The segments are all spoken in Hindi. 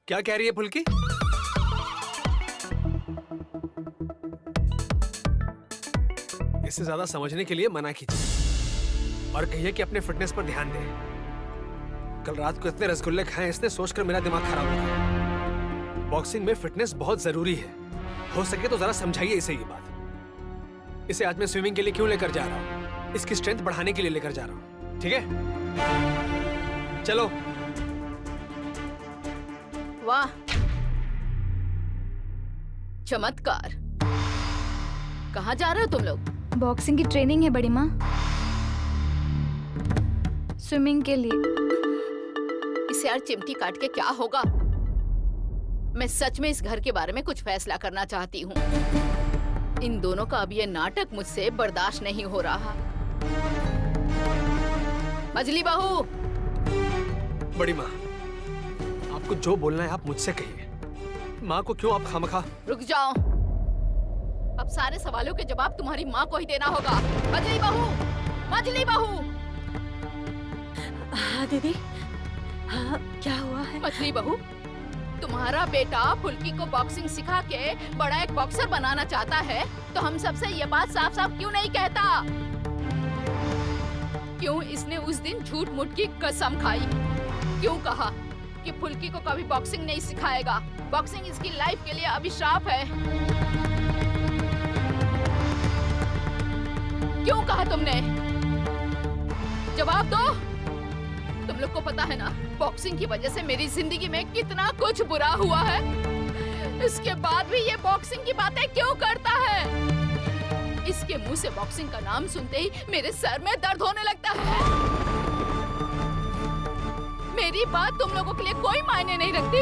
क्या कह रही है फुल्की? इससे ज्यादा समझने के लिए मना कीजिए और कहिए कि अपने फिटनेस पर ध्यान दें। कल रात को इतने रसगुल्ले खाए इसने सोचकर मेरा दिमाग खराब हो गया। बॉक्सिंग में फिटनेस बहुत जरूरी है। हो सके तो जरा समझाइए इसे ये बात। इसे आज मैं स्विमिंग के लिए क्यों लेकर जा रहा हूँ? इसकी स्ट्रेंथ बढ़ाने के लिए लेकर जा रहा हूँ, ठीक है? चलो। वाह, चमत्कार। कहाँ जा रहे हो तुम लोग? बॉक्सिंग की ट्रेनिंग है बड़ी माँ, स्विमिंग के लिए। इसे यार चिमटी काट के क्या होगा? मैं सच में इस घर के बारे में कुछ फैसला करना चाहती हूँ। इन दोनों का अब ये नाटक मुझसे बर्दाश्त नहीं हो रहा। मजली बहू। बड़ी माँ, आपको जो बोलना है आप मुझसे कहिए। माँ को क्यों आप खामखा? रुक जाओ, अब सारे सवालों के जवाब तुम्हारी माँ को ही देना होगा। मजली बहू, मजली बहू। हाँ दीदी, हाँ क्या हुआ है? मछली बहू, तुम्हारा बेटा फुल्की को बॉक्सिंग सिखा के बड़ा एक बॉक्सर बनाना चाहता है, तो हम सबसे ये बात साफ साफ क्यों नहीं कहता? क्यों इसने उस दिन झूठ मूठ की कसम खाई? क्यों कहा कि फुल्की को कभी बॉक्सिंग नहीं सिखाएगा? बॉक्सिंग इसकी लाइफ के लिए अभिशाप है। क्यों कहा तुमने? जवाब दो। तुम लोग को पता है ना, बॉक्सिंग की वजह से मेरी जिंदगी में कितना कुछ बुरा हुआ है। इसके बाद भी ये बॉक्सिंग की बातें क्यों करता है? इसके मुंह से बॉक्सिंग का नाम सुनते ही मेरे सर में दर्द होने लगता है। मेरी बात तुम लोगों के लिए कोई मायने नहीं रखती।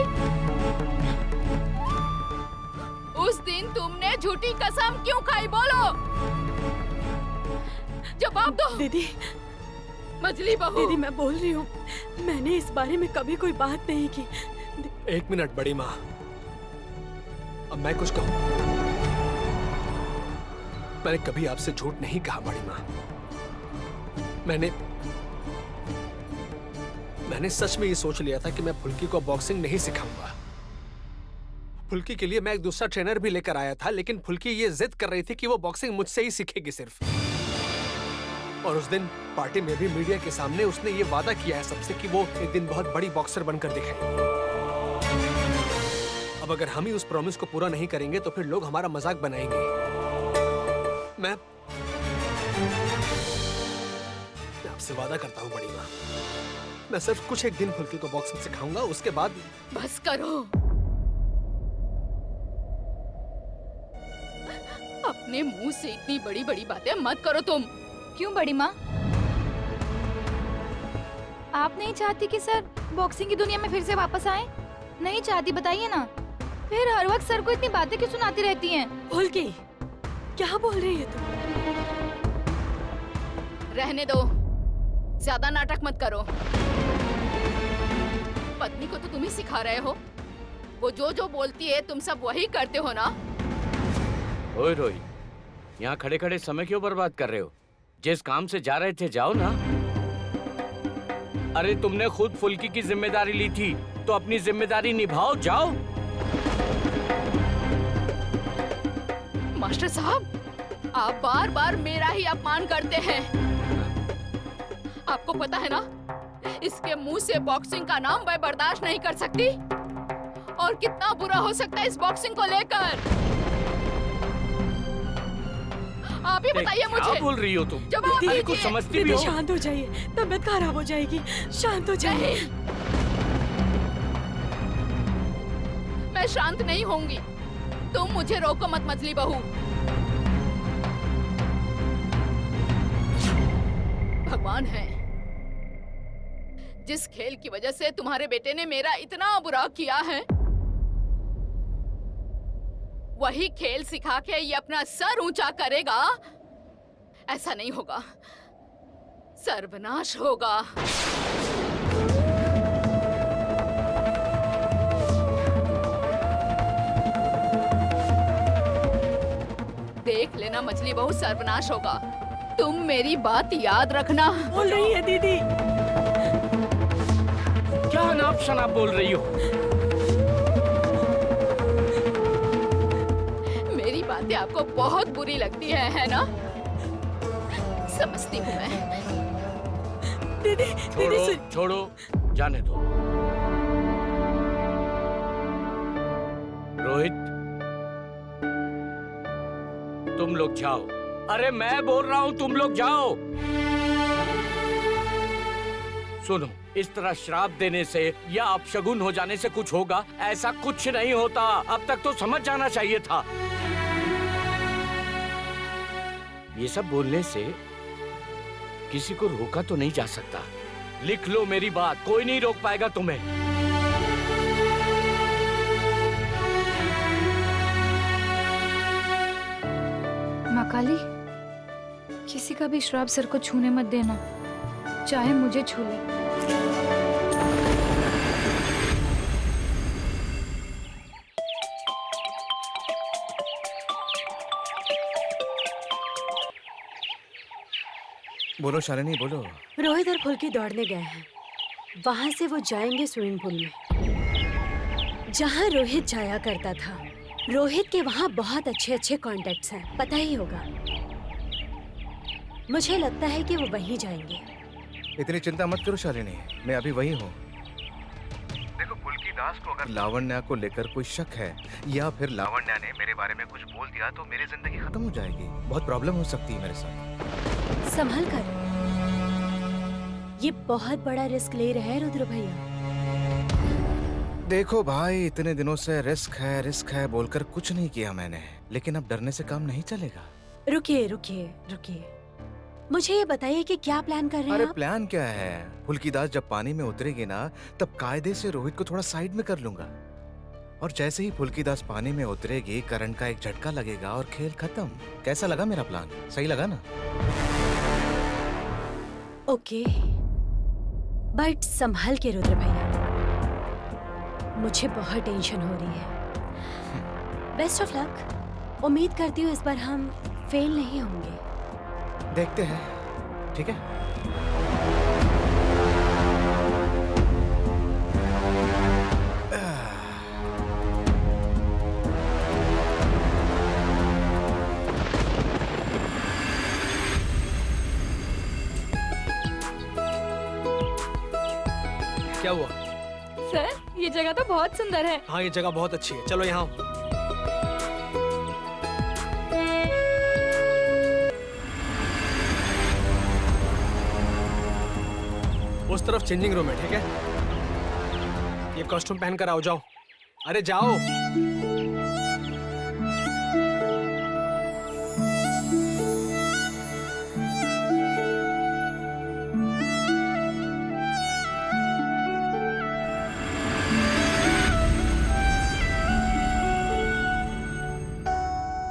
उस दिन तुमने झूठी कसम क्यों खाई? बोलो, जवाब दो। दीदी, मजली बहू। दीदी मैं बोल रही हूँ, मैंने इस बारे में कभी कोई बात नहीं की। एक मिनट बड़ी माँ, अब मैं कुछ कहूँ? मैंने कभी आपसे झूठ नहीं कहा बड़ी माँ। मैंने सच में ये सोच लिया था कि मैं फुल्की को बॉक्सिंग नहीं सिखाऊंगा। फुल्की के लिए मैं एक दूसरा ट्रेनर भी लेकर आया था, लेकिन फुल्की ये जिद कर रही थी कि वो बॉक्सिंग मुझसे ही सीखेगी सिर्फ। और उस दिन पार्टी में भी मीडिया के सामने उसने ये वादा किया है सबसे कि वो एक दिन बहुत बड़ी बॉक्सर बनकर दिखाएगी। अब अगर हम ही उस प्रॉमिस को पूरा नहीं करेंगे तो फिर लोग हमारा मजाक बनाएंगे। मैं आपसे वादा करता हूँ बड़ी माँ, मैं सिर्फ कुछ एक दिन फुल्की को बॉक्सिंग सिखाऊंगा, उसके बाद। बस करो। अपने मुंह से इतनी बड़ी बड़ी बातें मत करो तुम। क्यों बड़ी माँ? आप नहीं चाहती कि सर बॉक्सिंग की दुनिया में फिर से वापस आए? नहीं चाहती, बताइए ना। फिर हर वक्त सर को इतनी बातें क्यों सुनाती रहती हैं? फुल्की, क्या बोल रही है तुम? रहने दो, ज्यादा नाटक मत करो। पत्नी को तो तुम ही सिखा रहे हो। वो जो जो बोलती है तुम सब वही करते हो ना? ओए रोही, यहाँ खड़े खड़े समय क्यों बर्बाद कर रहे हो? जिस काम से जा रहे थे जाओ ना। अरे तुमने खुद फुल्की की जिम्मेदारी ली थी, तो अपनी जिम्मेदारी निभाओ, जाओ। मास्टर साहब, आप बार बार मेरा ही अपमान करते हैं। आपको पता है ना, इसके मुंह से बॉक्सिंग का नाम मैं बर्दाश्त नहीं कर सकती। और कितना बुरा हो सकता है इस बॉक्सिंग को लेकर, आप ही बताइए मुझे। क्या बोल रही हो तुम? जवाब अरे कुछ दीजिए। समझती भी दीदी हो? शांत हो जाइए, तबीयत खराब हो जाएगी। शांत हो जाइए। नहीं, मैं शांत नहीं होंगी। तुम मुझे रोको मत मजली बहू। भगवान है, जिस खेल की वजह से तुम्हारे बेटे ने मेरा इतना बुरा किया है, वही खेल सिखा के ये अपना सर ऊंचा करेगा। ऐसा नहीं होगा, सर्वनाश होगा। देख लेना मछली बहू, सर्वनाश होगा। तुम मेरी बात याद रखना। बोल रही है दीदी। क्या अनाप शनाप बोल रही हो? आपको बहुत बुरी लगती है ना? समझती हूँ मैं। दीदी छोड़ो सुन। छोड़ो, जाने दो। रोहित, तुम लोग जाओ। अरे मैं बोल रहा हूं तुम लोग जाओ। सुनो, इस तरह श्राप देने से या अपशगुन हो जाने से कुछ होगा, ऐसा कुछ नहीं होता। अब तक तो समझ जाना चाहिए था। ये सब बोलने से किसी को रोका तो नहीं जा सकता। लिख लो मेरी बात, कोई नहीं रोक पाएगा तुम्हें। माँ काली, किसी का भी श्राप सर को छूने मत देना, चाहे मुझे छू ले। बोलो शालिनी, बोलो। रोहित और फुल्की दौड़ने गए हैं। वहां से वो जाएंगे स्विमिंग पूल में, जहां रोहित जाया करता था। रोहित के वहां बहुत अच्छे अच्छे कॉन्टेक्ट्स हैं, पता ही होगा। मुझे लगता है कि वो वहीं जाएंगे। इतनी चिंता मत करो शालिनी, मैं अभी वही हूँ। देखो, पुलकी दास को अगर लावण्या को लेकर कोई शक है या फिर लावण्या ने मेरे बारे में कुछ बोल दिया तो मेरी जिंदगी खत्म हो जाएगी। बहुत प्रॉब्लम हो सकती है मेरे साथ। संभल कर, ये बहुत बड़ा रिस्क ले रहे हैं रुद्र भैया। देखो भाई, इतने दिनों से रिस्क है बोलकर कुछ नहीं किया मैंने, लेकिन अब डरने से काम नहीं चलेगा। रुकिए रुकिए रुकिए, मुझे ये बताइए कि क्या प्लान कर रहे हैं अरे आप? प्लान क्या है? फुल्की दास जब पानी में उतरेगी ना, तब कायदे से रोहित को थोड़ा साइड में कर लूंगा, और जैसे ही फुल्की दास पानी में उतरेगी, करंट का एक झटका लगेगा और खेल खत्म। कैसा लगा मेरा प्लान? सही लगा ना? ओके, बट संभाल के रुद्र भैया, मुझे बहुत टेंशन हो रही है। Best of luck. उम्मीद करती हूँ इस बार हम फेल नहीं होंगे। देखते हैं, ठीक है? क्या हुआ? सर, ये जगह तो बहुत सुंदर है। हाँ, ये जगह बहुत अच्छी है। चलो यहाँ। उस तरफ चेंजिंग रूम है, ठीक है? ये कॉस्ट्यूम पहन कर आओ, जाओ। अरे जाओ।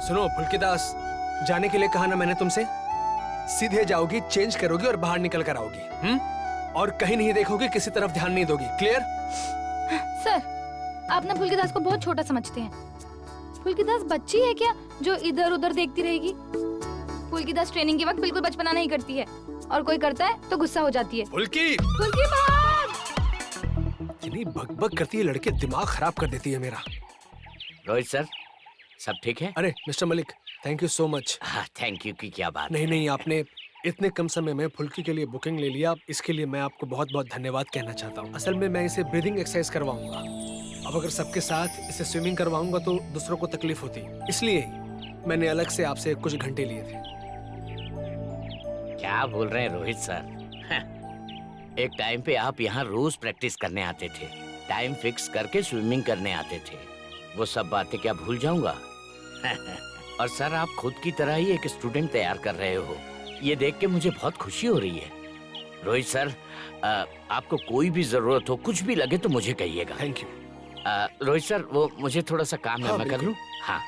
सुनो फुल्की दास, जाने के लिए कहा ना मैंने तुमसे? सीधे जाओगी, चेंज करोगी और बाहर निकल कर आओगी। और कहीं नहीं देखोगी, किसी तरफ ध्यान नहीं दोगी। क्लियर? सर, आप ना फुल्की दास को बहुत छोटा समझते हैं। फुल्की दास बच्ची है क्या जो इधर उधर देखती रहेगी? फुल्की दास ट्रेनिंग के वक्त बिल्कुल बचपना नहीं करती है, और कोई करता है तो गुस्सा हो जाती है। फुल्की! फुल्की बाहर! इतनी बकबक करती है लड़के, दिमाग खराब कर देती है मेरा। रोहित सर, सब ठीक है? अरे mister Malik, thank you so much. Thank you की क्या बात। नहीं, आपने इतने कम समय में फुल्की के लिए बुकिंग ले लिया, इसके लिए मैं आपको बहुत बहुत धन्यवाद कहना चाहता हूँ। असल में मैं इसे ब्रीदिंग एक्सरसाइज करवाऊंगा। अब अगर सबके साथ इसे स्विमिंग करवाऊंगा तो दूसरों को तकलीफ होती, इसलिए मैंने अलग से आपसे कुछ घंटे लिए थे। क्या बोल रहे हैं रोहित सर? एक टाइम पे आप यहाँ रोज प्रैक्टिस करने आते थे, टाइम फिक्स करके स्विमिंग करने आते थे। वो सब बातें क्या भूल जाऊंगा? और सर, आप खुद की तरह ही एक स्टूडेंट तैयार कर रहे हो, ये देख के मुझे बहुत खुशी हो रही है। रोहित सर, आपको कोई भी जरूरत हो, कुछ भी लगे तो मुझे कहिएगा। Thank you. रोहित सर, वो मुझे थोड़ा सा काम है, हाँ, मैं कर बिल्कुल। लूं? हाँ।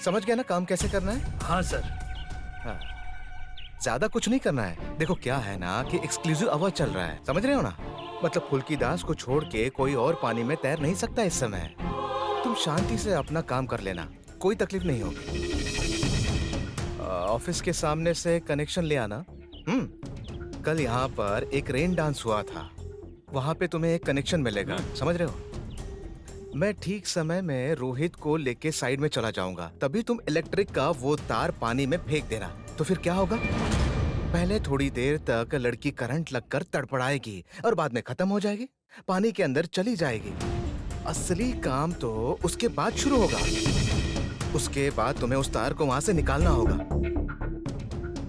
समझ गया ना काम कैसे करना है? हाँ सर। हाँ। ज्यादा कुछ नहीं करना है। देखो क्या है ना कि एक्सक्लूसिव अवार्ड चल रहा है, समझ रहे हो ना? मतलब फुल्की दास को छोड़ के कोई और पानी में तैर नहीं सकता इस समय। तुम शांति से अपना काम कर लेना, कोई तकलीफ नहीं होगी। ऑफिस के सामने से कनेक्शन ले आना। कल यहाँ पर एक रेन डांस हुआ था, वहां पे तुम्हें एक कनेक्शन मिलेगा, समझ रहे हो? मैं ठीक समय में रोहित को लेके साइड में चला जाऊंगा, तभी तुम इलेक्ट्रिक का वो तार पानी में फेंक देना। तो फिर क्या होगा? पहले थोड़ी देर तक लड़की करंट लगकर तड़पड़ाएगी और बाद में खत्म हो जाएगी, पानी के अंदर चली जाएगी। असली काम तो उसके बाद शुरू होगा। उसके बाद तुम्हें उस तार को वहां से निकालना होगा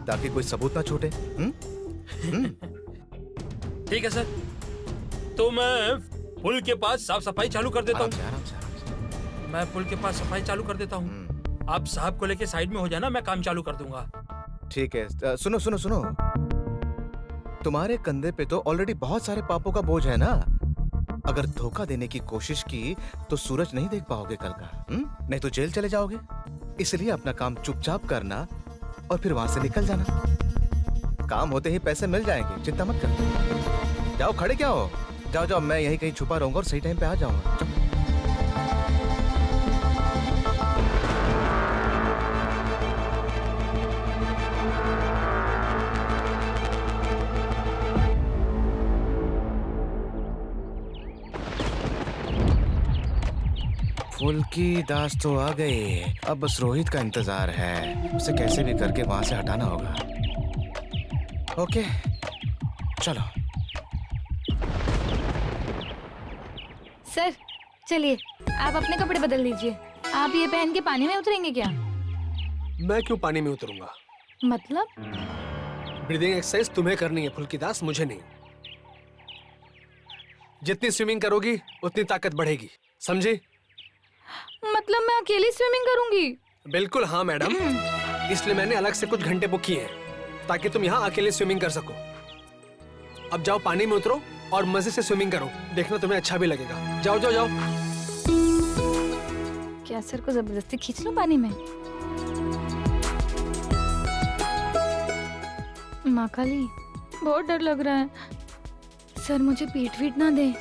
ताकि कोई सबूत ना छूटे। ठीक है सर, तो मैं पुल के पास साफ सफाई चालू कर देता आराम हूँ। से, आराम से, आराम से। मैं पुल के पास सफाई चालू कर देता हूँ। आप साहब को लेके साइड में हो जाना, मैं काम चालू कर दूंगा। ठीक है। सुनो सुनो सुनो, तुम्हारे कंधे पे तो ऑलरेडी बहुत सारे पापों का बोझ है ना। अगर धोखा देने की कोशिश की तो सूरज नहीं देख पाओगे कल का, नहीं तो जेल चले जाओगे। इसलिए अपना काम चुपचाप करना और फिर वहां से निकल जाना। काम होते ही पैसे मिल जाएंगे, चिंता मत कर। जाओ, खड़े क्या हो? जाओ जाओ, मैं यहीं कहीं छुपा रहूंगा और सही टाइम पे आ जाऊंगा। जाओ। फुल्की दास तो आ गई, अब बस रोहित का इंतजार है। उसे कैसे भी करके वहां से हटाना होगा। ओके, चलो। सर चलिए, आप अपने कपड़े बदल लीजिए। आप ये पहन के पानी में उतरेंगे क्या? मैं क्यों पानी में उतरूंगा? मतलब? ब्रीदिंग एक्सरसाइज तुम्हें करनी है फुल्की दास, मुझे नहीं। जितनी स्विमिंग करोगी उतनी ताकत बढ़ेगी, समझी? मतलब मैं अकेली स्विमिंग करूंगी? बिल्कुल हाँ मैडम, इसलिए मैंने अलग से कुछ घंटे बुक किए हैं ताकि तुम यहाँ अकेले स्विमिंग कर सको। अब जाओ, पानी में उतरो और मजे से स्विमिंग करो, देखना तुम्हें अच्छा भी लगेगा। जाओ जाओ जाओ। क्या सर को जबरदस्ती खींच लूं पानी में? माँ काली, बहुत डर लग रहा है। सर मुझे पीट वीट ना दे।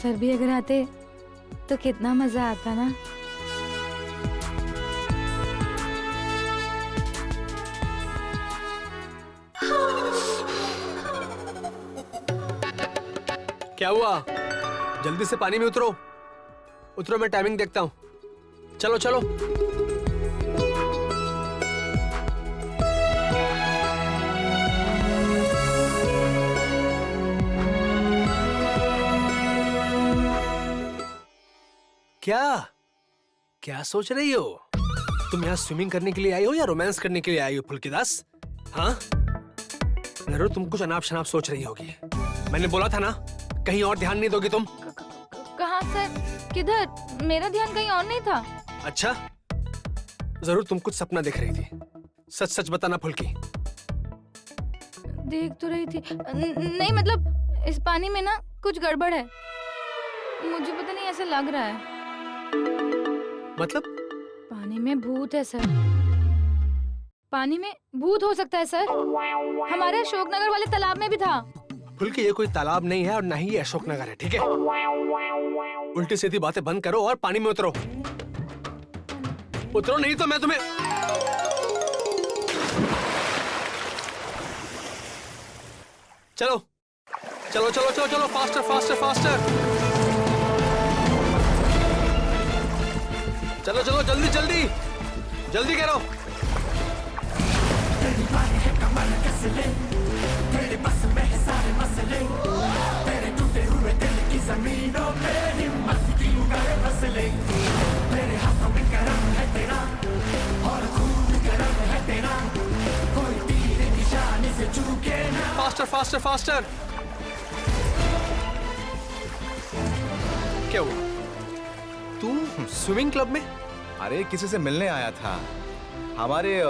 सर भी अगर आते तो कितना मजा आता ना। क्या हुआ? जल्दी से पानी में उतरो। उतरो, मैं टाइमिंग देखता हूँ। चलो चलो। क्या सोच रही हो? तुम यहाँ स्विमिंग करने के लिए आई हो या रोमांस करने के लिए आई हो फुल्की दास? हाँ, जरूर तुम कुछ अनाप शनाप सोच रही होगी। मैंने बोला था ना, कहीं और ध्यान नहीं दोगी तुम। कहाँ सर? किधर? मेरा ध्यान कहीं और नहीं था। अच्छा, जरूर तुम कुछ सपना देख रही थी। सच सच बताना फुल्की। देख तो रही थी। नहीं मतलब इस पानी में ना कुछ गड़बड़ है। मुझे पता नहीं, ऐसा लग रहा है। मतलब? पानी में भूत है सर। पानी में भूत हो सकता है सर। हमारे अशोकनगर वाले तालाब में भी था। फुल्की, ये कोई तालाब नहीं है और ना ही ये अशोकनगर है, ठीक है? उल्टी सीधी बातें बंद करो और पानी में उतरो। उतरो, नहीं तो मैं तुम्हें। चलो चलो चलो चलो चलो, फास्टर फास्टर फास्टर। चलो चलो, जल्दी जल्दी जल्दी करो। Faster faster faster. क्या हुआ? तू स्विमिंग क्लब में? अरे किसी से मिलने आया था। हमारे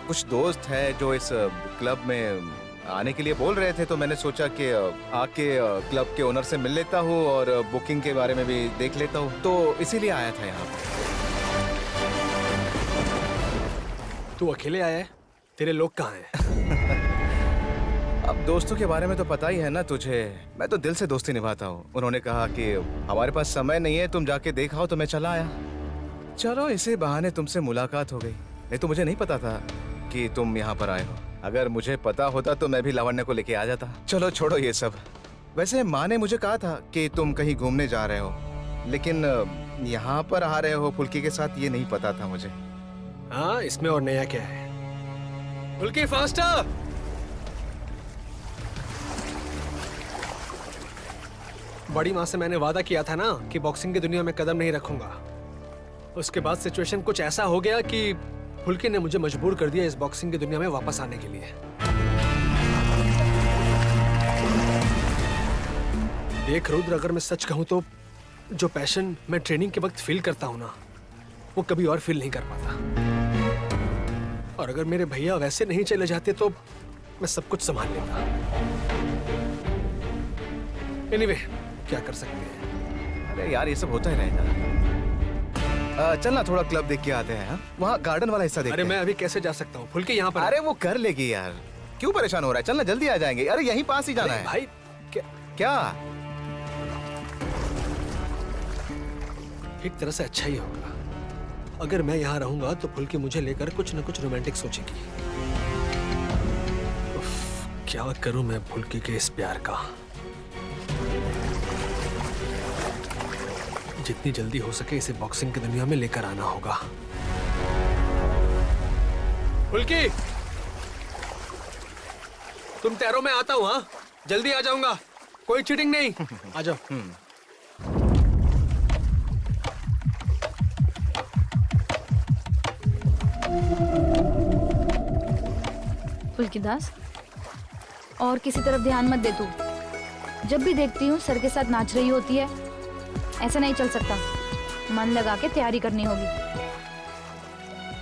कुछ दोस्त है जो इस क्लब में आने के लिए बोल रहे थे, तो मैंने सोचा कि आके क्लब के ओनर से मिल लेता हूँ और बुकिंग के बारे में भी देख लेता हूँ, तो इसीलिए आया था यहाँ पर। तू अकेले आया है? तेरे लोग कहाँ हैं? अब दोस्तों के बारे में तो पता ही है ना तुझे। मैं तो दिल से दोस्ती निभाता हूँ। उन्होंने कहा कि हमारे पास समय नहीं है, तुम जाके देखा हो, तो मैं चला आया। चलो, इसी बहाने तुमसे मुलाकात हो गई। नहीं तो मुझे नहीं पता था कि तुम यहाँ पर आए हो। अगर मुझे पता होता तो मैं भी लावण्य को लेके आ जाता। चलो छोड़ो ये सब। वैसे माँ ने मुझे कहा था कि तुम कहीं घूमने जा रहे हो, लेकिन यहाँ पर आ रहे हो फुल्की के साथ, ये नहीं पता था मुझे। हाँ, इसमें और नया क्या है? फुल्की फास्टर! बड़ी माँ से मैंने वादा किया था ना कि बॉक्सिंग की दुनिया में कदम नहीं रखूंगा। उसके बाद सिचुएशन कुछ ऐसा हो गया कि फुल्की ने मुझे मजबूर कर दिया इस बॉक्सिंग की दुनिया में वापस आने के लिए। देख रुद्र, अगर मैं सच कहूं तो जो पैशन मैं ट्रेनिंग के वक्त फील करता हूं ना, वो कभी और फील नहीं कर पाता। और अगर मेरे भैया वैसे नहीं चले जाते तो मैं सब कुछ संभाल लेता। एनीवे, क्या कर सकते हैं। अरे यार, ये सब होता ही रहेगा। चल ना थोड़ा क्लब देख के आते हैं। वहाँ गार्डन वाला हिस्सा देखते अरे हैं। मैं अभी कैसे जा सकता हूँ? फुल्की यहाँ पर। अरे वो कर लेगी यार, क्यों परेशान हो रहा है? चल ना, जल्दी आ जाएंगे। अरे यहीं पास ही जाना है भाई। क्या? एक तरह से अच्छा ही होगा। अगर मैं यहाँ रहूंगा तो फुल्की मुझे लेकर कुछ न कुछ रोमांटिक सोचेगी। उफ, क्या करूं मैं फुल्की के इस प्यार का। जितनी जल्दी हो सके इसे बॉक्सिंग की दुनिया में लेकर आना होगा। फुल्की, तुम तैरो, मैं आता हूँ। हाँ, जल्दी आ जाऊंगा, कोई चीटिंग नहीं। आ जाओ। फुल्की दास, और किसी तरफ ध्यान मत दे तू। जब भी देखती हूँ सर के साथ नाच रही होती है। ऐसा नहीं चल सकता, मन लगा के तैयारी करनी होगी।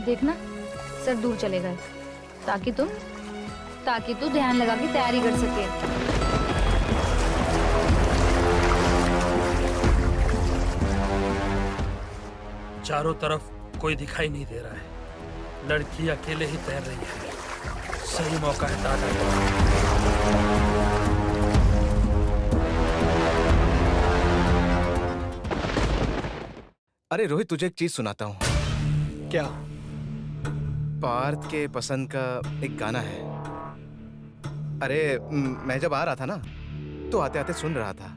देखना, सर दूर चले गए ताकि तू ध्यान लगा के तैयारी कर सके। चारों तरफ कोई दिखाई नहीं दे रहा है। लड़की अकेले ही तैर रही है। सही मौका है दादा। अरे रोहित, तुझे एक चीज सुनाता हूँ। क्या? पार्थ के पसंद का एक गाना है। अरे मैं जब आ रहा था ना, तो आते आते सुन रहा था।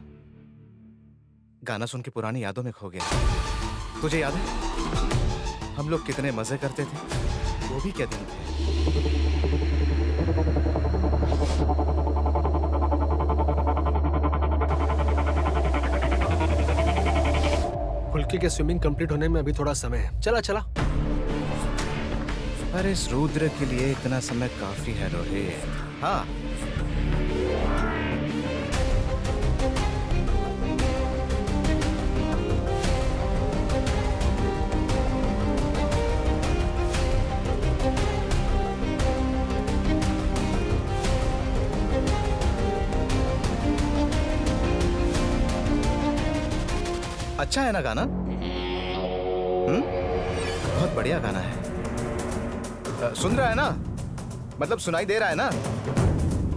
गाना सुन के पुरानी यादों में खो गया। तुझे याद है हम लोग कितने मजे करते थे? वो भी क्या दिन थे। फुल्की के स्विमिंग कंप्लीट होने में अभी थोड़ा समय है। चला। अरे इस रुद्र के लिए इतना समय काफी है रोहित। हाँ, अच्छा है ना गाना? बहुत बढ़िया गाना है। सुन रहा है ना? मतलब सुनाई दे रहा है ना?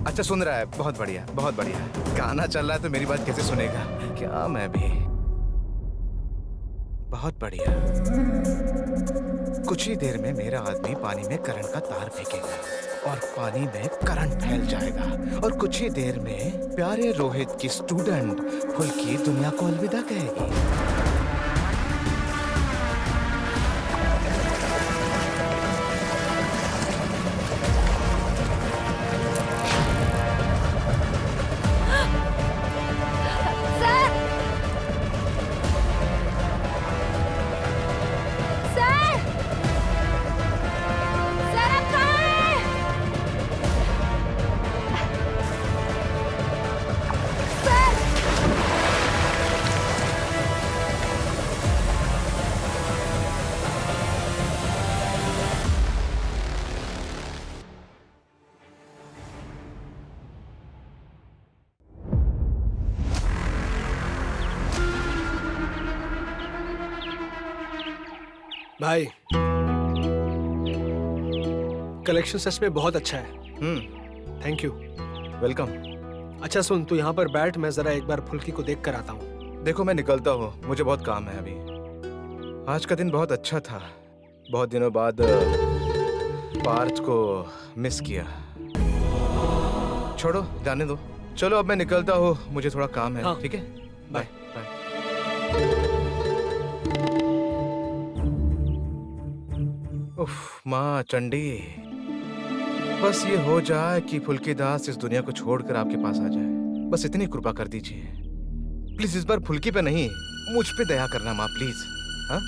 अच्छा, सुन रहा है। बहुत बढ़िया, बहुत बढ़िया। गाना चल रहा है तो मेरी बात कैसे सुनेगा? क्या मैं भी। बहुत बढ़िया। कुछ ही देर में मेरा आदमी पानी में करंट का तार फेंकेगा और पानी में करंट फैल जाएगा, और कुछ ही देर में प्यारे रोहित की स्टूडेंट फुल्की दुनिया को अलविदा कहेगी। भाई, कलेक्शन सच में बहुत अच्छा है। Thank you. वेलकम। अच्छा सुन, तू यहाँ पर बैठ, मैं जरा एक बार फुल्की को देख कर आता हूँ। देखो, मैं निकलता हूँ, मुझे बहुत काम है अभी। आज का दिन बहुत अच्छा था। बहुत दिनों बाद पार्थ को मिस किया। छोड़ो, जाने दो। चलो अब मैं निकलता हूँ, मुझे थोड़ा काम है। हाँ। ठीक है, बाय बाय। उफ, माँ चंडी, बस ये हो जाए कि फुल्कीदास इस दुनिया को छोड़कर आपके पास आ जाए। बस इतनी कृपा कर दीजिए प्लीज। इस बार फुल्की पे नहीं, मुझ पे दया करना माँ, प्लीज। हाँ,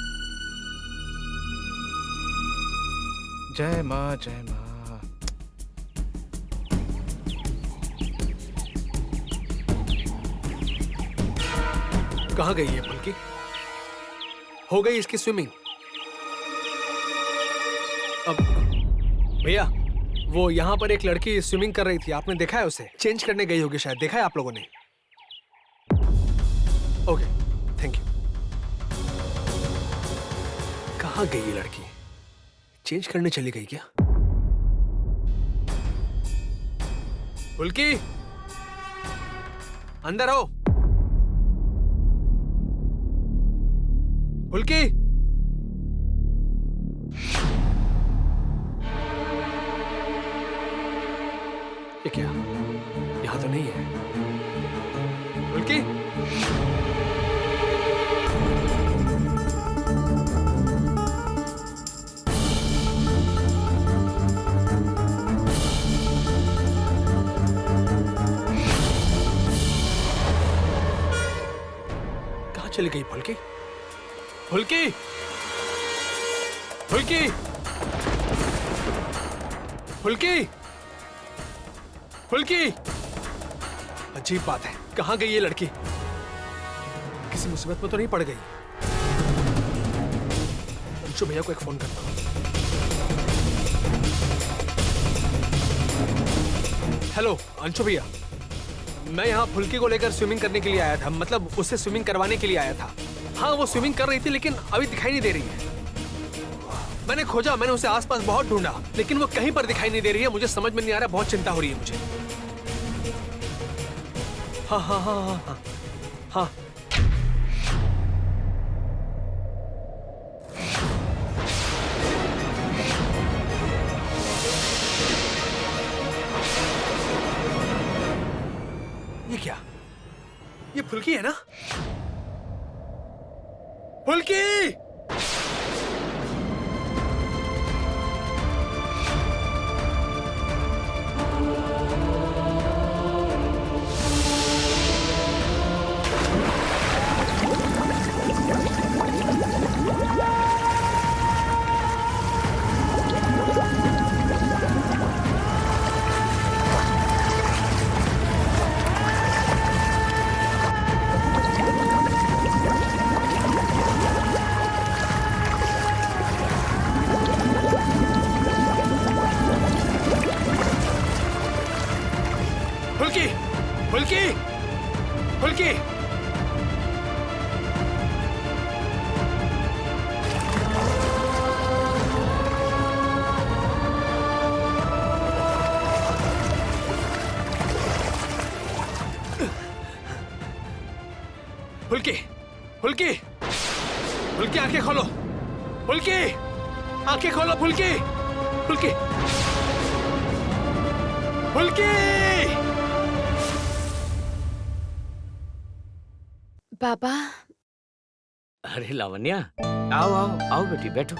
जय माँ, जय माँ। कहाँ गई है फुल्की? हो गई इसकी स्विमिंग? अब भैया, वो यहाँ पर एक लड़की स्विमिंग कर रही थी, आपने देखा है उसे? चेंज करने गई होगी शायद, देखा है आप लोगों ने? Okay, thank you. कहाँ गई ये लड़की? चेंज करने चली गई क्या? फुल्की, अंदर आओ। फुल्की, ये क्या? यहां तो नहीं है। फुल्की, कहां चली गई फुल्की? फुल्की, फुल्की, फुल्की, फुल्की। अजीब बात है, कहां गई ये लड़की? किसी मुसीबत में तो नहीं पड़ गई? अंशु भैया को एक फोन करता हूं। हेलो अंशु भैया, मैं यहाँ फुल्की को लेकर स्विमिंग करने के लिए आया था, मतलब उससे स्विमिंग करवाने के लिए आया था। हाँ, वो स्विमिंग कर रही थी लेकिन अभी दिखाई नहीं दे रही है। मैंने खोजा, मैंने उसे आसपास बहुत ढूंढा, लेकिन वो कहीं पर दिखाई नहीं दे रही है। मुझे समझ में नहीं आ रहा, बहुत चिंता हो रही है मुझे। हाँ हाँ हाँ हाँ हाँ हाँ। ये क्या? ये फुल्की है ना? फुल्की! फुल्की! फुल्की! फुल्की! फुल्की! फुल्की! फुल्की, आंखें खोलो! फुल्की! आंखें खोलो फुल्की! फुल्की! फुल्की! पापा, अरे लावण्या, आओ आओ आओ बेटी, बैठो।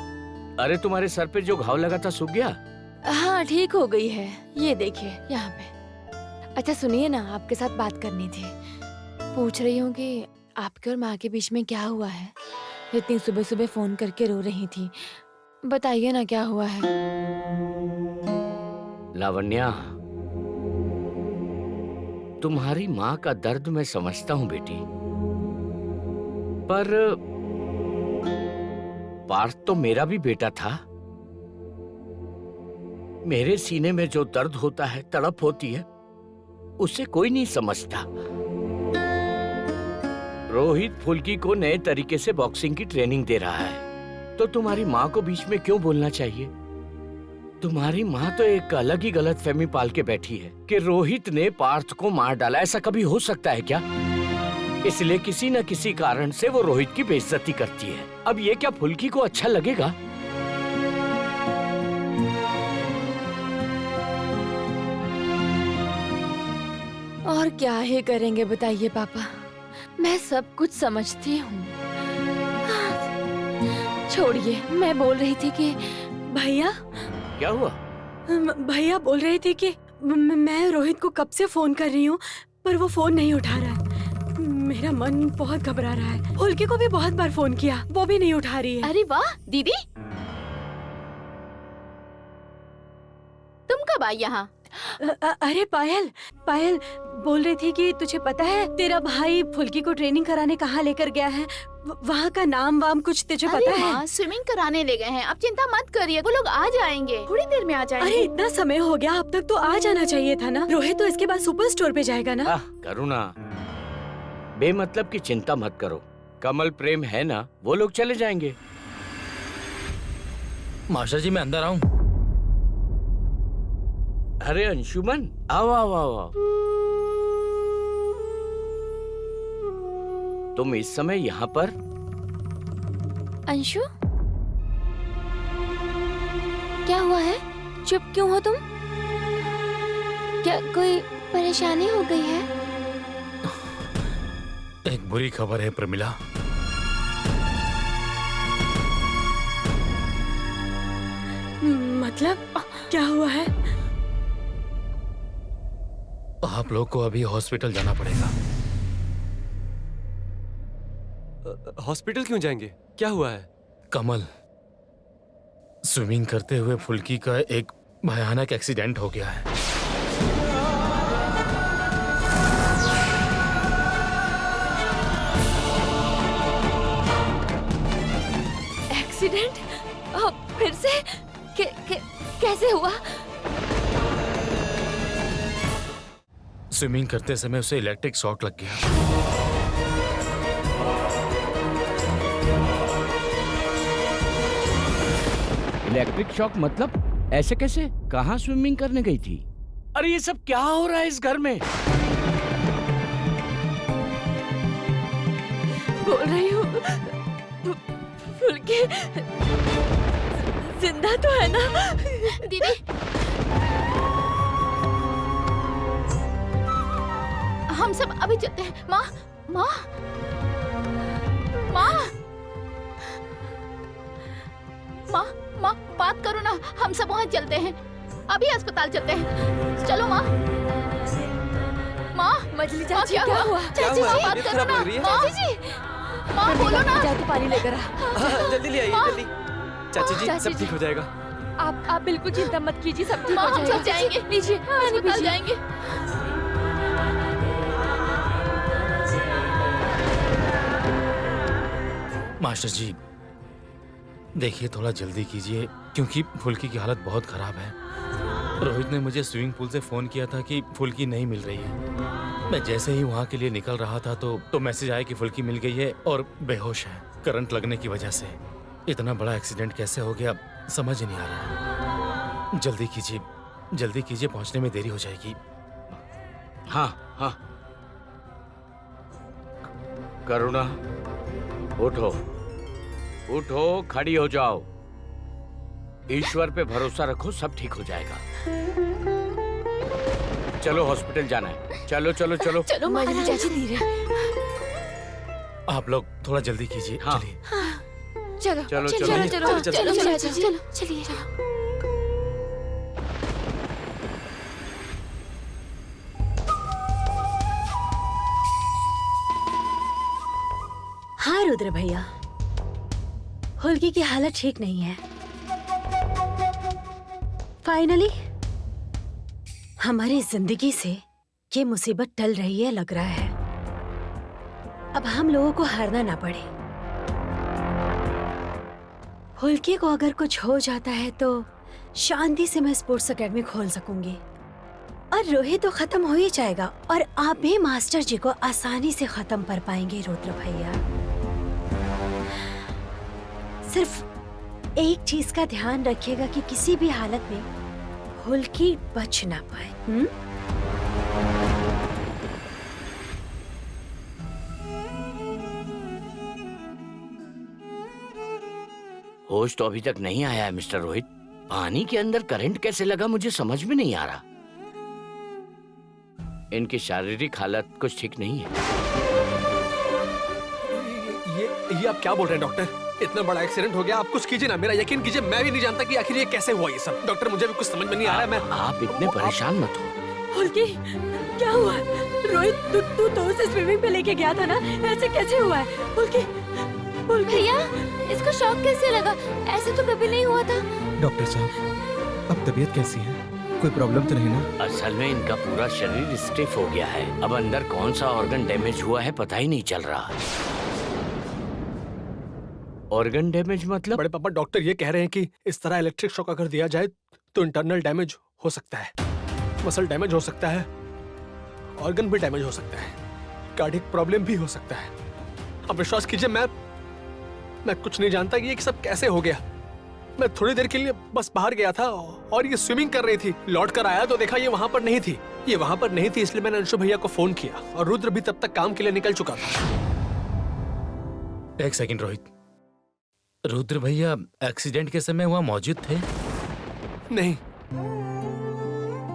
अरे तुम्हारे सर पे जो घाव लगा था सूख गया? हाँ ठीक हो गई है, ये देखिए यहाँ पे। अच्छा सुनिए ना, आपके साथ बात करनी थी। पूछ रही हूँ कि आपके और माँ के बीच में क्या हुआ है? इतनी सुबह सुबह फोन करके रो रही थी, बताइए ना क्या हुआ है। लावण्या, तुम्हारी माँ का दर्द मैं समझता हूँ बेटी, पर पार्थ तो मेरा भी बेटा था। मेरे सीने में जो दर्द होता है, तड़प होती है, उसे कोई नहीं समझता। रोहित फुल्की को नए तरीके से बॉक्सिंग की ट्रेनिंग दे रहा है, तो तुम्हारी माँ को बीच में क्यों बोलना चाहिए? तुम्हारी माँ तो एक अलग ही गलतफहमी पाल के बैठी है कि रोहित ने पार्थ को मार डाला। ऐसा कभी हो सकता है क्या? इसलिए किसी न किसी कारण से वो रोहित की बेइज्जती करती है। अब ये क्या फुल्की को अच्छा लगेगा? और क्या ही करेंगे बताइए पापा, मैं सब कुछ समझती हूँ। छोड़िए, मैं बोल रही थी कि भैया क्या हुआ? भैया बोल रहे थे कि मैं रोहित को कब से फोन कर रही हूँ पर वो फोन नहीं उठा रहा है। मेरा मन बहुत घबरा रहा है। फुल्की को भी बहुत बार फोन किया, वो भी नहीं उठा रही है। अरे वाह दीदी, तुम कब आई यहाँ? अरे पायल, पायल बोल रही थी कि तुझे पता है तेरा भाई फुल्की को ट्रेनिंग कराने कहाँ लेकर गया है? वहाँ का नाम वाम कुछ तुझे पता है? हाँ, स्विमिंग कराने ले गए हैं। अब चिंता मत करिए, वो लोग आ जाएंगे, थोड़ी देर में आ जाएंगे। अरे इतना समय हो गया, अब तक तो आ जाना चाहिए था ना। रोहित तो इसके बाद सुपर स्टोर पे जाएगा ना। करुणा, बेमतलब की चिंता मत करो। कमल प्रेम है ना, वो लोग चले जाएंगे। मास्टर जी मैं अंदर आऊं? अरे अंशुमन, आओ आओ आओ आओ। तुम इस समय यहाँ पर? अंशु, क्या हुआ है? चुप क्यों हो तुम? क्या कोई परेशानी हो गई है? एक बुरी खबर है प्रमिला। मतलब क्या हुआ है? आप लोग को अभी हॉस्पिटल जाना पड़ेगा। हॉस्पिटल क्यों जाएंगे? क्या हुआ है? कमल, स्विमिंग करते हुए फुल्की का एक भयानक एक्सीडेंट हो गया है। एक्सीडेंट? फिर से? कैसे हुआ? स्विमिंग करते समय उसे इलेक्ट्रिक शॉक लग गया। इलेक्ट्रिक शॉक मतलब? ऐसे कैसे? कहाँ स्विमिंग करने गई थी? अरे ये सब क्या हो रहा है इस घर में? बोल रही हूँ, फुल्की जिंदा तो है ना? दीदी, हम सब अभी चलते हैं। माँ, माँ, माँ, माँ, माँ, बात करो ना। हम सब वहाँ चलते हैं, अभी अस्पताल चलते हैं। चलो माँ। माँ, मजली माँ, चाची, क्या हुआ? चाची हुआ? जी, बात तबीयत करो खराब ना। लग रही है? माँ, माँ बोलो ना। जाके पानी लेकर आ। हाँ, जल्दी ले आइए, माँ। जल्दी। चाची जी, चाची सब जी। ठीक हो जाएगा। आप बिल्कुल चिंता मत कीजिए, सब ठीक माँ, हो हम जाएगा। सब जाएंगे। लीजिए पानी अस्पताल पीजिए। जाएंगे। मास्टर जी देखिए, थोड़ा जल्दी कीजिए क्योंकि फुल्की की हालत बहुत खराब है। रोहित ने मुझे स्विमिंग पूल से फोन किया था कि फुल्की नहीं मिल रही है। मैं जैसे ही वहाँ के लिए निकल रहा था तो मैसेज आया कि फुल्की मिल गई है और बेहोश है करंट लगने की वजह से। इतना बड़ा एक्सीडेंट कैसे हो गया समझ ही नहीं आ रहा। जल्दी कीजिए, पहुँचने में देरी हो जाएगी। हाँ हाँ। करुणा, उठो उठो, खड़ी हो जाओ। ईश्वर पे भरोसा रखो, सब ठीक हो जाएगा। चलो हॉस्पिटल जाना है। चलो चलो चलो। चलो मजली चाची धीरे। आप लोग थोड़ा जल्दी कीजिए। हाँ। चलिए। चलो चलो, चलो चलो। चलो चलो चलो, चलो चाची। चलो चलिए। हाँ रुद्र भैया, फुल्की की हालत ठीक नहीं है। फाइनली हमारी जिंदगी से ये मुसीबत टल रही है लग रहा है। अब हम लोगों को हारना ना पड़े। फुल्की को अगर कुछ हो जाता है तो शांति से मैं स्पोर्ट्स एकेडमी खोल सकूंगी और रोहित तो खत्म हो ही जाएगा और आप भी मास्टर जी को आसानी से खत्म कर पाएंगे रुद्र भैया। सिर्फ एक चीज का ध्यान रखिएगा कि किसी भी हालत में फुल्की बच ना पाए। होश तो अभी तक नहीं आया है मिस्टर रोहित। पानी के अंदर करंट कैसे लगा मुझे समझ में नहीं आ रहा। इनकी शारीरिक हालत कुछ ठीक नहीं है। ये आप क्या बोल रहे हैं डॉक्टर? इतना बड़ा एक्सीडेंट हो गया, आप कुछ कीजिए ना, मेरा यकीन कीजिए, मैं भी नहीं जानता कि आखिर ये कैसे हुआ ये सब। डॉक्टर मुझे भी कुछ समझ में नहीं आ रहा है। मैं आप इतने परेशान मत हो। फुल्की, क्या हुआ? रोहित, तू तो उसे स्विमिंग पे लेके गया था ना, ऐसे कैसे हुआ है? फुल्की, भैया, इसको शॉक कैसे लगा? ऐसे तो कभी नहीं हुआ था। डॉक्टर साहब, अब तबीयत कैसी है? कोई प्रॉब्लम तो नहीं ना? असल में इनका पूरा शरीर स्टिफ हो गया है। अब अंदर कौन सा ऑर्गन डैमेज हुआ है पता ही नहीं चल रहा। ऑर्गन डैमेज मतलब? बड़े पापा, डॉक्टर ये कह रहे हैं कि इस तरह इलेक्ट्रिक शॉक अगर दिया जाए तो इंटरनल डैमेज हो सकता है, मसल डैमेज हो सकता है, ऑर्गन भी डैमेज हो सकता है, कार्डियक प्रॉब्लम भी हो सकता है। अब विश्वास कीजिए, मैं कुछ नहीं जानता कि ये सब कैसे हो गया। मैं थोड़ी देर के लिए बस बाहर गया था और ये स्विमिंग कर रही थी। लौट कर आया तो देखा ये वहां पर नहीं थी। ये वहां पर नहीं थी, इसलिए मैंने अंशु भैया को फोन किया और रुद्र भी तब तक काम के लिए निकल चुका था। एक सेकंड रोहित, रुद्र भैया एक्सीडेंट के समय वहाँ मौजूद थे? नहीं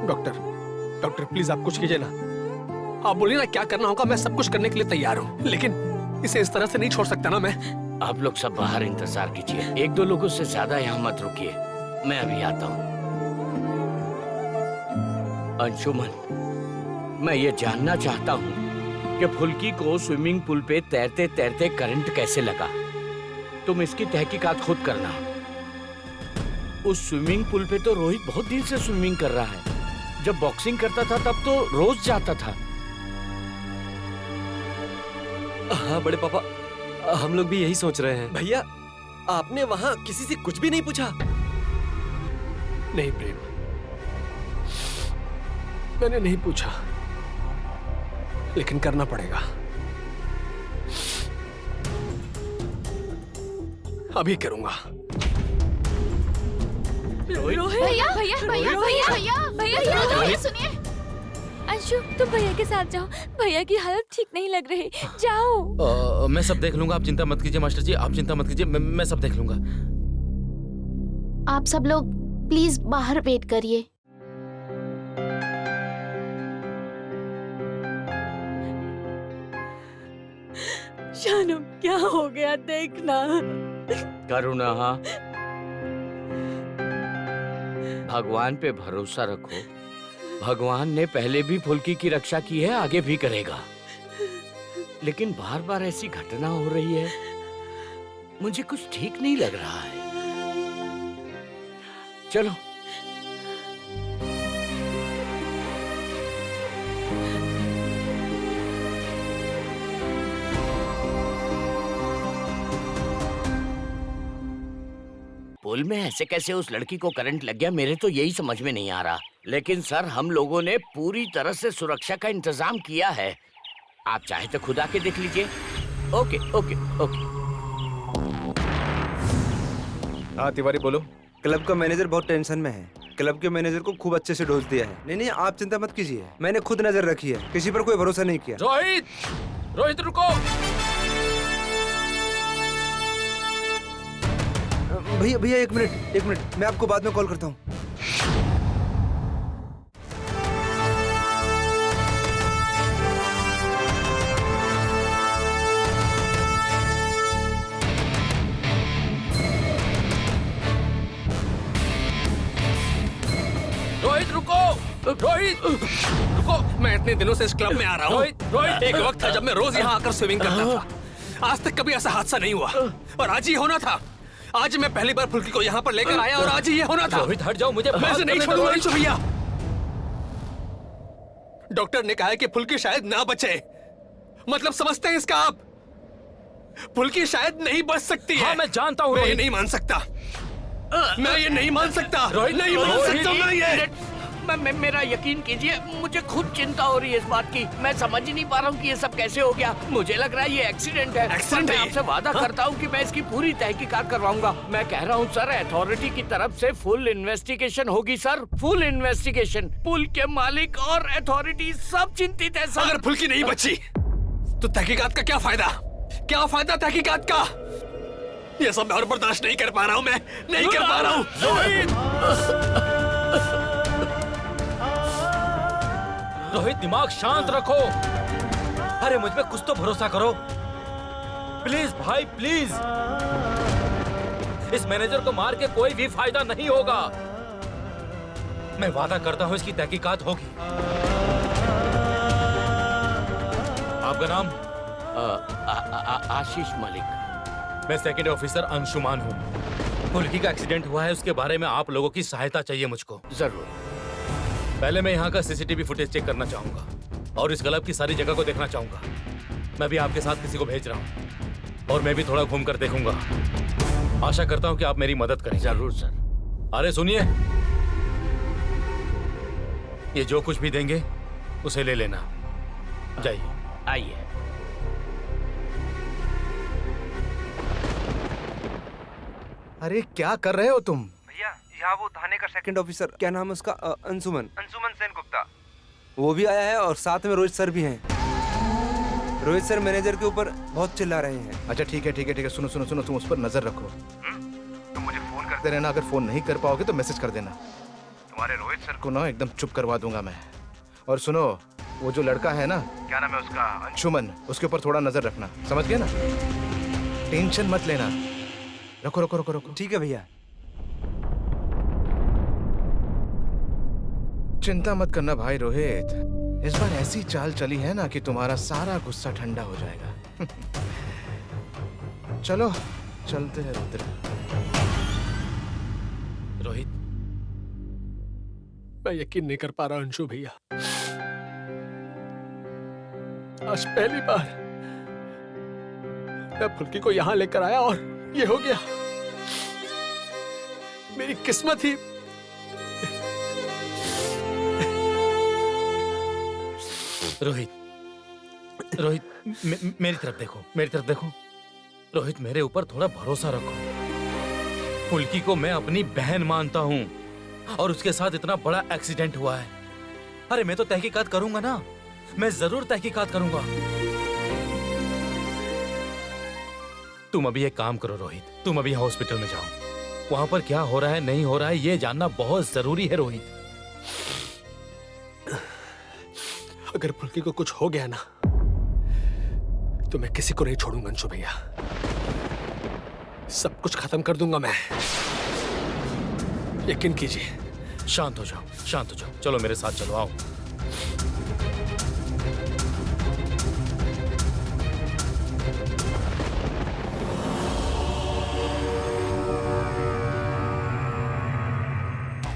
डॉक्टर प्लीज आप कुछ कीजिए ना। आप बोलिए ना क्या करना होगा, मैं सब कुछ करने के लिए तैयार हूँ, लेकिन इसे इस तरह से नहीं छोड़ सकता ना मैं। आप लोग सब बाहर इंतजार कीजिए, एक दो लोगों से ज्यादा यहाँ मत रुकिए, मैं अभी आता हूँ। अंशुमन, मैं ये जानना चाहता हूँ कि फुल्की को स्विमिंग पूल पे तैरते तैरते करंट कैसे लगा। तुम इसकी तहकीकात खुद करना। उस स्विमिंग पूल पे तो रोहित बहुत दिन से स्विमिंग कर रहा है। जब बॉक्सिंग करता था तब तो रोज जाता था। हाँ बड़े पापा, हम लोग भी यही सोच रहे हैं। भैया, आपने वहाँ किसी से कुछ भी नहीं पूछा? नहीं प्रेम, मैंने नहीं पूछा, लेकिन करना पड़ेगा। अभी करूंगा। भैया भैया भैया भैया भैया सुनिए। अंशु, तुम भैया के साथ जाओ, भैया की हालत ठीक नहीं लग रही, जाओ। मैं सब देख लूंगा, आप चिंता मत कीजिए मास्टर जी, आप चिंता मत कीजिए, मैं सब देख लूंगा। आप सब लोग प्लीज बाहर वेट करिए। शानू, क्या हो गया देखना। करुणा, भगवान पे भरोसा रखो। भगवान ने पहले भी फुल्की की रक्षा की है, आगे भी करेगा। लेकिन बार बार ऐसी घटना हो रही है, मुझे कुछ ठीक नहीं लग रहा है। चलो पुल में ऐसे कैसे उस लड़की को करंट लग गया, मेरे तो यही समझ में नहीं आ रहा। लेकिन सर, हम लोगों ने पूरी तरह से सुरक्षा का इंतजाम किया है। आप चाहे तो खुद आके देख लीजिए। Okay okay okay. हाँ तिवारी बोलो। क्लब का मैनेजर बहुत टेंशन में है। क्लब के मैनेजर को खूब अच्छे से डोज दिया है। नहीं आप चिंता मत कीजिए, मैंने खुद नजर रखी है, किसी पर कोई भरोसा नहीं किया। रोहित रुको। भैया एक मिनट, मैं आपको बाद में कॉल करता हूँ। रोहित रुको। मैं इतने दिनों से इस क्लब में आ रहा हूँ। एक वक्त था जब मैं रोज यहाँ आकर स्विमिंग करता था। आज तक कभी ऐसा हादसा नहीं हुआ और आज ही होना था। आज मैं पहली बार फुल्की को यहाँ पर लेकर आया और आज ही ये होना था। रोहित हट जाओ, मुझे मैं इसे नहीं छोड़ूंगा अंशु भैया। डॉक्टर ने कहा है कि फुल्की शायद ना बचे। मतलब समझते हैं इसका आप? फुल्की शायद नहीं बच सकती है। हाँ मैं जानता हूँ। मैं ये नहीं मान सकता, मैं ये नहीं मान सकता। नहीं मान सकता मैं ये। मेरा यकीन कीजिए, मुझे खुद चिंता हो रही है इस बात की। मैं समझ ही नहीं पा रहा हूँ कि ये सब कैसे हो गया। मुझे लग रहा है ये एक्सीडेंट है। एक्सीडेंट है? मैं आपसे वादा करता हूँ कि मैं इसकी पूरी तहकीकात करवाऊंगा। मैं कह रहा हूँ सर, अथॉरिटी की तरफ से फुल इन्वेस्टिगेशन होगी सर, फुल इन्वेस्टिगेशन। पुल के मालिक और अथॉरिटी सब चिंतित है सर। अगर फुल्की नहीं बची तो तहकीकात का क्या फायदा? क्या फायदा तहकीकात का? ये सब मैं और बर्दाश्त नहीं कर पा रहा हूँ। मैं नहीं कर पा रहा हूँ। रोहित दिमाग शांत रखो। अरे मुझ पे कुछ तो भरोसा करो प्लीज भाई प्लीज। इस मैनेजर को मार के कोई भी फायदा नहीं होगा। मैं वादा करता हूं इसकी तहकीकात होगी। आपका नाम? आशीष मलिक। मैं सेकंड ऑफिसर अंशुमान हूँ। फुल्की का एक्सीडेंट हुआ है, उसके बारे में आप लोगों की सहायता चाहिए मुझको। जरूर। पहले मैं यहाँ का सीसीटीवी फुटेज चेक करना चाहूंगा और इस क्लब की सारी जगह को देखना चाहूंगा। मैं भी आपके साथ किसी को भेज रहा हूँ और मैं भी थोड़ा घूम कर देखूंगा। आशा करता हूँ कि आप मेरी मदद करें। जरूर सर। अरे सुनिए, ये जो कुछ भी देंगे उसे ले लेना। जाइए। आइए। अरे क्या कर रहे हो तुम? भैया यहाँ वो थाने का सेकंड ऑफिसर, क्या नाम है उसका? अंशुमन सेन गुप्ता, वो भी आया है और साथ में रोहित सर भी हैं। रोहित सर मैनेजर के ऊपर बहुत चिल्ला रहे हैं। अच्छा ठीक है, सुनो सुनो सुनो, तुम उस पर नजर रखो। तुम मुझे फोन करते रहना, अगर फोन नहीं कर पाओगे तो मैसेज कर देना। तुम्हारे रोहित सर को ना एकदम चुप करवा दूंगा मैं। और सुनो, वो जो लड़का है ना, क्या नाम है उसका? अंशुमन, उसके ऊपर थोड़ा नजर रखना, समझ गए ना? टेंशन मत लेना। रखो रखो रखो रखो। ठीक है भैया। चिंता मत करना भाई रोहित, इस बार ऐसी चाल चली है ना कि तुम्हारा सारा गुस्सा ठंडा हो जाएगा। चलो चलते हैं रुद्र। रोहित, मैं यकीन नहीं कर पा रहा अंशु भैया, आज पहली बार मैं फुल्की को यहां लेकर आया और ये हो गया। मेरी किस्मत ही। रोहित, मेरी तरफ देखो, मेरी तरफ देखो। रोहित, मेरे ऊपर थोड़ा भरोसा रखो। फुल्की को मैं अपनी बहन मानता हूँ और उसके साथ इतना बड़ा एक्सीडेंट हुआ है। अरे मैं तो तहकीकात करूंगा ना, मैं जरूर तहकीकात करूंगा। तुम अभी एक काम करो रोहित, तुम अभी हॉस्पिटल में जाओ। वहां पर क्या हो रहा है नहीं हो रहा है ये जानना बहुत जरूरी है रोहित। अगर फुल्की को कुछ हो गया ना तो मैं किसी को नहीं छोड़ूंगा अंशु भैया, सब कुछ खत्म कर दूंगा मैं, यकीन कीजिए। शांत हो जाओ, शांत हो जाओ, चलो मेरे साथ चलो, आओ।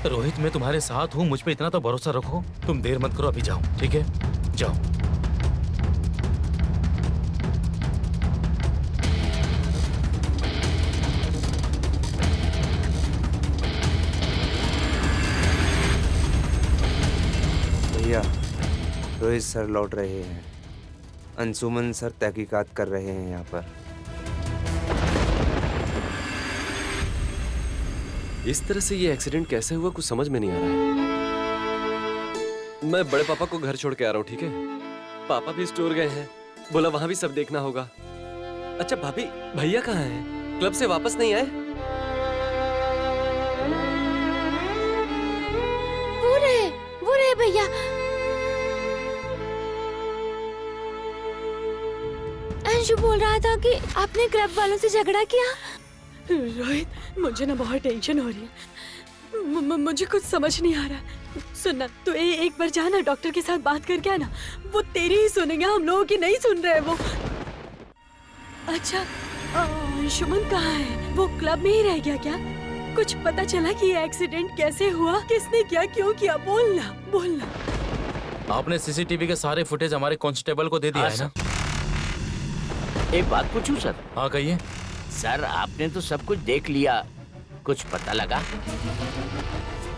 रोहित, मैं तुम्हारे साथ हूं, मुझ पे इतना तो भरोसा रखो। तुम देर मत करो, अभी जाओ, ठीक है? जाओ। भैया, रोहित सर लौट रहे हैं, अंशुमन सर तहकीकात कर रहे हैं यहाँ पर। इस तरह से ये एक्सीडेंट कैसे हुआ कुछ समझ में नहीं आ रहा है। मैं बड़े पापा को घर छोड़ के आ रहा हूँ, ठीक है? पापा भी स्टोर गए हैं, बोला वहां भी सब देखना होगा। अच्छा भाभी, भैया कहाँ हैं? क्लब से वापस नहीं आए? वो रहे भैया। अंशु बोल रहा था कि आपने क्लब वालों से झगड़ा किया। रोहित, मुझे ना बहुत टेंशन हो रही है। मुझे कुछ समझ नहीं आ रहा। सुनना, तो एक बार जाना डॉक्टर के साथ बात करके आना। वो तेरी ही सुनेंगे, हम लोगों की नहीं सुन रहे वो। अच्छा, अंशुमन कहाँ है? वो क्लब में ही रह गया क्या? कुछ पता चला कि ये एक्सीडेंट कैसे हुआ, किसने किया, क्यों किया? बोलना बोलना। आपने सीसीटीवी के सारे फुटेज हमारे कांस्टेबल को दे दिया है ना? एक बात पूछूं सर? हाँ कहिए। सर, आपने तो सब कुछ देख लिया, कुछ पता लगा?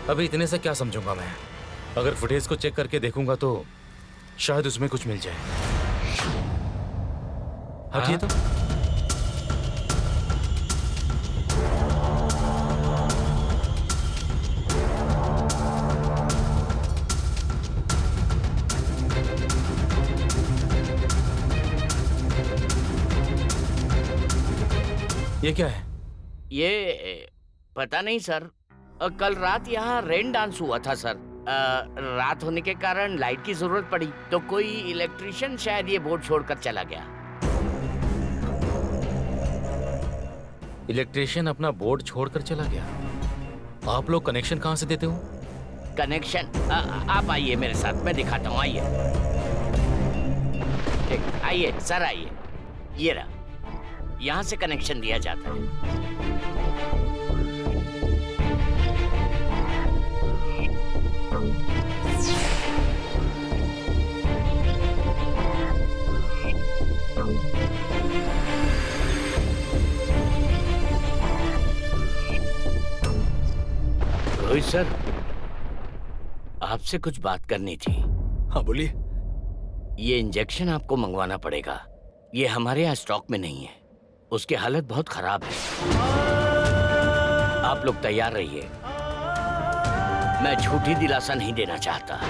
अभी इतने से क्या समझूंगा मैं? अगर फुटेज को चेक करके देखूंगा तो शायद उसमें कुछ मिल जाए। हाँ तो ये क्या है? ये पता नहीं सर, कल रात यहाँ रेन डांस हुआ था सर। रात होने के कारण लाइट की जरूरत पड़ी तो कोई इलेक्ट्रिशियन शायद ये बोर्ड छोड़कर चला गया। इलेक्ट्रिशियन अपना बोर्ड छोड़कर चला गया। आप लोग कनेक्शन कहाँ से देते हो? कनेक्शन आप आइए मेरे साथ, मैं दिखाता हूँ, आइए। ठीक, आइए सर, आइए। ये रहा, यहाँ से कनेक्शन दिया जाता है। रोहित सर, आपसे कुछ बात करनी थी। हाँ बोलिए। ये इंजेक्शन आपको मंगवाना पड़ेगा। ये हमारे यहाँ स्टॉक में नहीं है। उसकी हालत बहुत खराब है। आप लोग तैयार रहिए। मैं झूठी दिलासा नहीं देना चाहता।